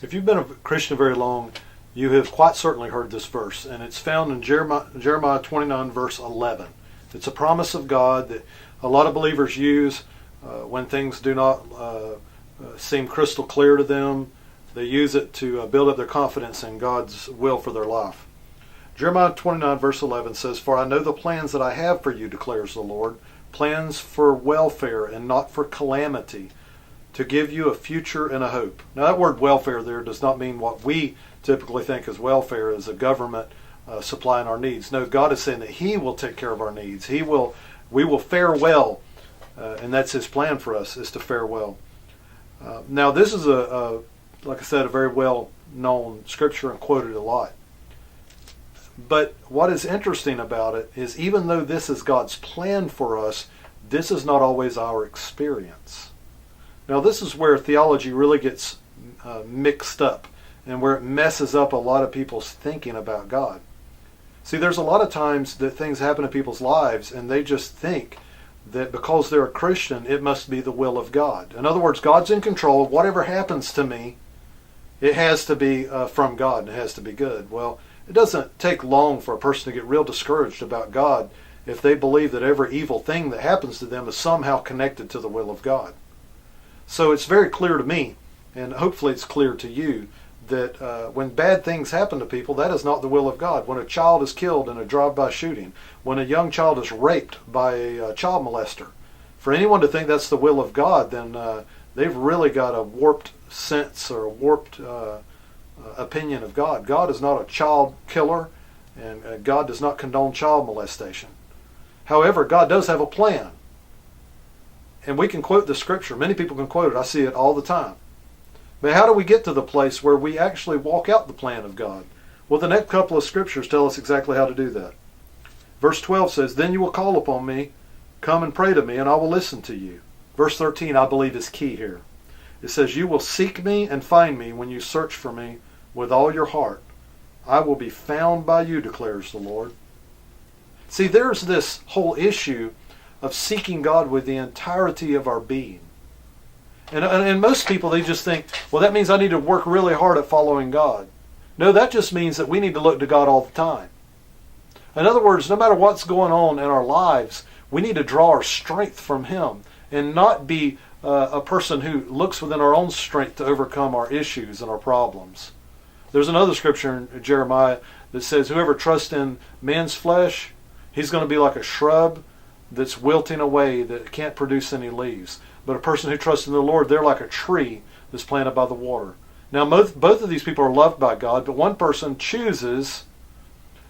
If you've been a Christian very long, you have quite certainly heard this verse, and it's found in Jeremiah 29, verse 11. It's a promise of God that a lot of believers use when things do not seem crystal clear to them. They use it to build up their confidence in God's will for their life. Jeremiah 29, verse 11 says, "For I know the plans that I have for you, declares the Lord, plans for welfare and not for calamity, to give you a future and a hope." Now that word welfare there does not mean what we typically think as welfare, as a government supplying our needs. No, God is saying that He will take care of our needs. We will fare well, and that's His plan for us, is to fare well. Now this is like I said, a very well known scripture and quoted a lot. But what is interesting about it is, even though this is God's plan for us, this is not always our experience. Now this is where theology really gets mixed up, and where it messes up a lot of people's thinking about God. See, there's a lot of times that things happen in people's lives and they just think that because they're a Christian, it must be the will of God. In other words, God's in control. Whatever happens to me, it has to be from God, and it has to be good. Well, it doesn't take long for a person to get real discouraged about God if they believe that every evil thing that happens to them is somehow connected to the will of God. So it's very clear to me, and hopefully it's clear to you, that when bad things happen to people, that is not the will of God. When a child is killed in a drive-by shooting, when a young child is raped by a child molester, for anyone to think that's the will of God, then they've really got a warped sense or a warped opinion of God. God is not a child killer, and God does not condone child molestation. However, God does have a plan. And we can quote the scripture. Many people can quote it. I see it all the time. But how do we get to the place where we actually walk out the plan of God? Well, the next couple of scriptures tell us exactly how to do that. Verse 12 says, "Then you will call upon me, come and pray to me, and I will listen to you." Verse 13, I believe, is key here. It says, "You will seek me and find me when you search for me with all your heart. I will be found by you, declares the Lord." See, there's this whole issue of seeking God with the entirety of our being. And most people, they just think, well, that means I need to work really hard at following God. No, that just means that we need to look to God all the time. In other words, no matter what's going on in our lives, we need to draw our strength from Him and not be a person who looks within our own strength to overcome our issues and our problems. There's another scripture in Jeremiah that says, whoever trusts in man's flesh, he's going to be like a shrub that's wilting away, that can't produce any leaves. But a person who trusts in the Lord, they're like a tree that's planted by the water. Now, both of these people are loved by God, but one person chooses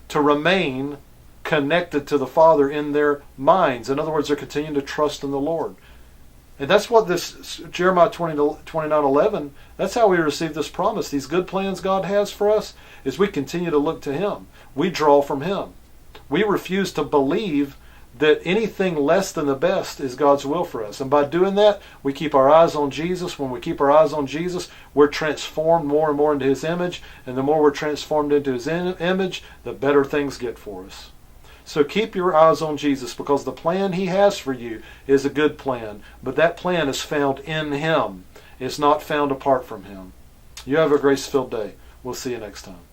to remain connected to the Father in their minds. In other words, they're continuing to trust in the Lord. And that's what this Jeremiah 29:11, that's how we receive this promise. These good plans God has for us is we continue to look to Him. We draw from Him. We refuse to believe that anything less than the best is God's will for us. And by doing that, we keep our eyes on Jesus. When we keep our eyes on Jesus, we're transformed more and more into His image. And the more we're transformed into His image, the better things get for us. So keep your eyes on Jesus, because the plan He has for you is a good plan. But that plan is found in Him. It's not found apart from Him. You have a grace-filled day. We'll see you next time.